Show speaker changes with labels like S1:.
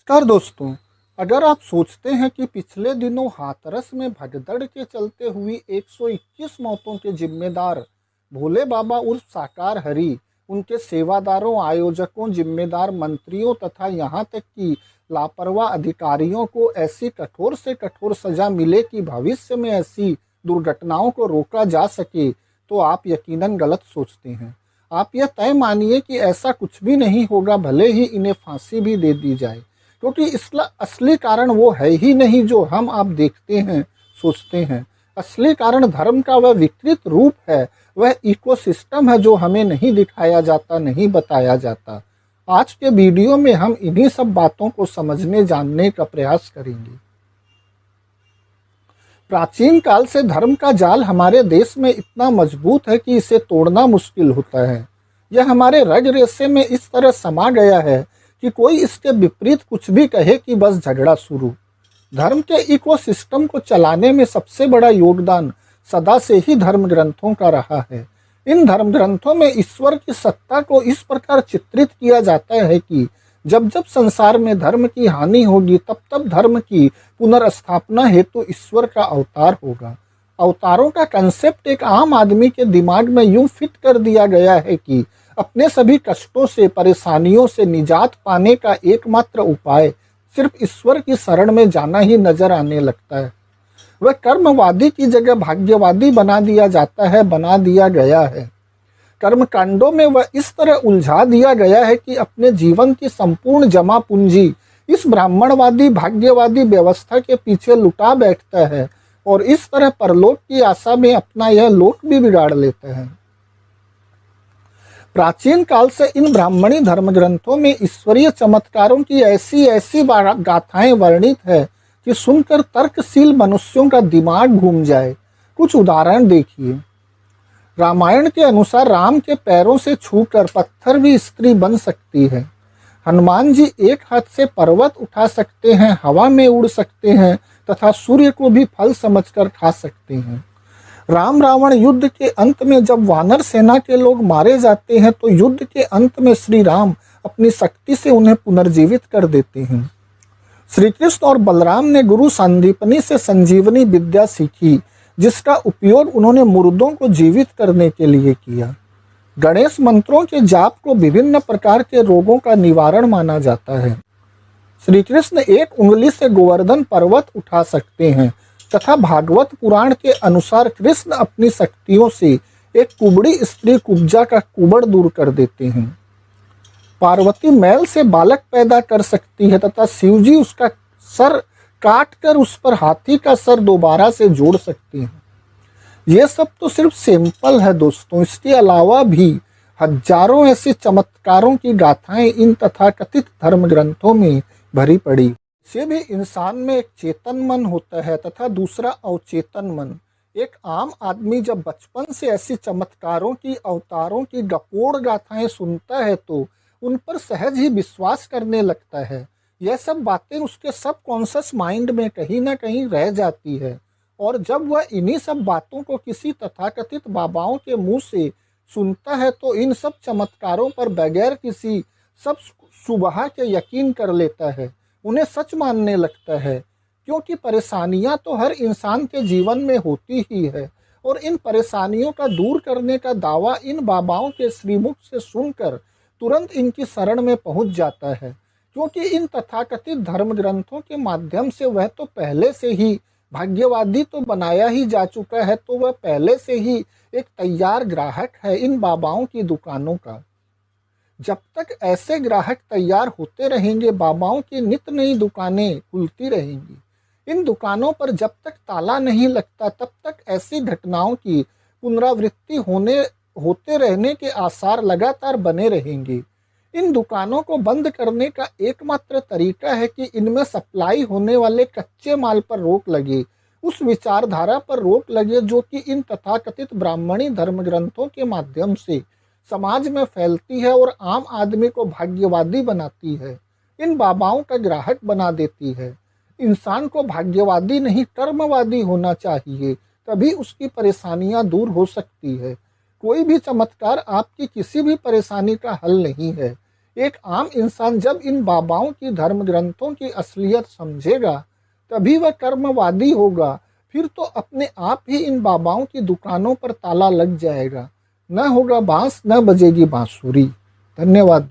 S1: नमस्कार दोस्तों। अगर आप सोचते हैं कि पिछले दिनों हाथरस में भगदड़ के चलते हुई 121 मौतों के जिम्मेदार भोले बाबा उर्फ साकार हरि, उनके सेवादारों, आयोजकों, जिम्मेदार मंत्रियों तथा यहाँ तक कि लापरवाह अधिकारियों को ऐसी कठोर से कठोर सजा मिले कि भविष्य में ऐसी दुर्घटनाओं को रोका जा सके, तो आप यकीनन गलत सोचते हैं। आप यह तय मानिए कि ऐसा कुछ भी नहीं होगा, भले ही इन्हें फांसी भी दे दी जाए, क्योंकि इसका असली कारण वो है ही नहीं जो हम आप देखते हैं, सोचते हैं। असली कारण धर्म का वह विकृत रूप है, वह इकोसिस्टम है जो हमें नहीं दिखाया जाता, नहीं बताया जाता। आज के वीडियो में हम इन्हीं सब बातों को समझने जानने का प्रयास करेंगे। प्राचीन काल से धर्म का जाल हमारे देश में इतना मजबूत है कि इसे तोड़ना मुश्किल होता है। यह हमारे रग रेशे में इस तरह समा गया है कि कोई इसके विपरीत कुछ भी कहे कि बस झगड़ा शुरू। धर्म के इकोसिस्टम को चलाने में सबसे बड़ा योगदान सदा से ही धर्म ग्रंथों का रहा है। इन धर्म ग्रंथों में ईश्वर की सत्ता को इस प्रकार चित्रित किया जाता है कि जब जब संसार में धर्म की हानि होगी, तब तब धर्म की पुनर्स्थापना हेतु ईश्वर का अवतार होगा। अवतारों का कंसेप्ट एक आम आदमी के दिमाग में यूं फिट कर दिया गया है कि अपने सभी कष्टों से, परेशानियों से निजात पाने का एकमात्र उपाय सिर्फ ईश्वर की शरण में जाना ही नजर आने लगता है। वह कर्मवादी की जगह भाग्यवादी बना दिया जाता है, बना दिया गया है। कर्म कांडों में वह इस तरह उलझा दिया गया है कि अपने जीवन की संपूर्ण जमा पूंजी इस ब्राह्मणवादी भाग्यवादी व्यवस्था के पीछे लुटा बैठता है और इस तरह परलोक की आशा में अपना यह लोक भी बिगाड़ लेता है। प्राचीन काल से इन ब्राह्मणी धर्म ग्रंथों में ईश्वरीय चमत्कारों की ऐसी ऐसी गाथाएं वर्णित है कि सुनकर तर्कशील मनुष्यों का दिमाग घूम जाए। कुछ उदाहरण देखिए। रामायण के अनुसार राम के पैरों से छूकर पत्थर भी स्त्री बन सकती है। हनुमान जी एक हाथ से पर्वत उठा सकते हैं, हवा में उड़ सकते हैं तथा सूर्य को भी फल समझकर खा सकते हैं। राम रावण युद्ध के अंत में जब वानर सेना के लोग मारे जाते हैं तो युद्ध के अंत में श्री राम अपनी शक्ति से उन्हें पुनर्जीवित कर देते हैं। श्री कृष्ण और बलराम ने गुरु संदीपनी से संजीवनी विद्या सीखी, जिसका उपयोग उन्होंने मुर्दों को जीवित करने के लिए किया। गणेश मंत्रों के जाप को विभिन्न प्रकार के रोगों का निवारण माना जाता है। श्री कृष्ण एक उंगली से गोवर्धन पर्वत उठा सकते हैं तथा भागवत पुराण के अनुसार कृष्ण अपनी शक्तियों से एक कुबड़ी स्त्री कुब्जा का कुबड़ दूर कर देते हैं। पार्वती मैल से बालक पैदा कर सकती है तथा शिवजी उसका सर काट कर उस पर हाथी का सर दोबारा से जोड़ सकते हैं। ये सब तो सिर्फ सैंपल है दोस्तों। इसके अलावा भी हजारों ऐसे चमत्कारों की गाथाएं इन तथाकथित धर्म ग्रंथों में भरी पड़ी। से भी इंसान में एक चेतन मन होता है तथा दूसरा अवचेतन मन। एक आम आदमी जब बचपन से ऐसी चमत्कारों की, अवतारों की गपोड़ गाथाएं सुनता है तो उन पर सहज ही विश्वास करने लगता है। यह सब बातें उसके सबकॉन्शियस माइंड में कहीं ना कहीं रह जाती है और जब वह इन्हीं सब बातों को किसी तथाकथित बाबाओं के मुंह से सुनता है तो इन सब चमत्कारों पर बगैर किसी सब सुबह के यकीन कर लेता है, उन्हें सच मानने लगता है। क्योंकि परेशानियां तो हर इंसान के जीवन में होती ही है और इन परेशानियों का दूर करने का दावा इन बाबाओं के श्रीमुख से सुनकर तुरंत इनकी शरण में पहुंच जाता है। क्योंकि इन तथाकथित धर्म ग्रंथों के माध्यम से वह तो पहले से ही भाग्यवादी तो बनाया ही जा चुका है, तो वह पहले से ही एक तैयार ग्राहक है इन बाबाओं की दुकानों का। जब तक ऐसे ग्राहक तैयार होते रहेंगे, बाबाओं की नित नई दुकानें खुलती रहेंगी। इन दुकानों पर जब तक ताला नहीं लगता, तब तक ऐसी घटनाओं की पुनरावृत्ति होते रहने के आसार लगातार बने रहेंगे। इन दुकानों को बंद करने का एकमात्र तरीका है कि इनमें सप्लाई होने वाले कच्चे माल पर रोक लगे, उस विचारधारा पर रोक लगे जो कि इन तथाकथित ब्राह्मणी धर्म ग्रंथों के माध्यम से समाज में फैलती है और आम आदमी को भाग्यवादी बनाती है, इन बाबाओं का ग्राहक बना देती है। इंसान को भाग्यवादी नहीं कर्मवादी होना चाहिए, तभी उसकी परेशानियां दूर हो सकती है। कोई भी चमत्कार आपकी किसी भी परेशानी का हल नहीं है। एक आम इंसान जब इन बाबाओं की धर्म ग्रंथों की असलियत समझेगा तभी वह कर्मवादी होगा। फिर तो अपने आप ही इन बाबाओं की दुकानों पर ताला लग जाएगा। न होगा बांस, न बजेगी बांसुरी। धन्यवाद।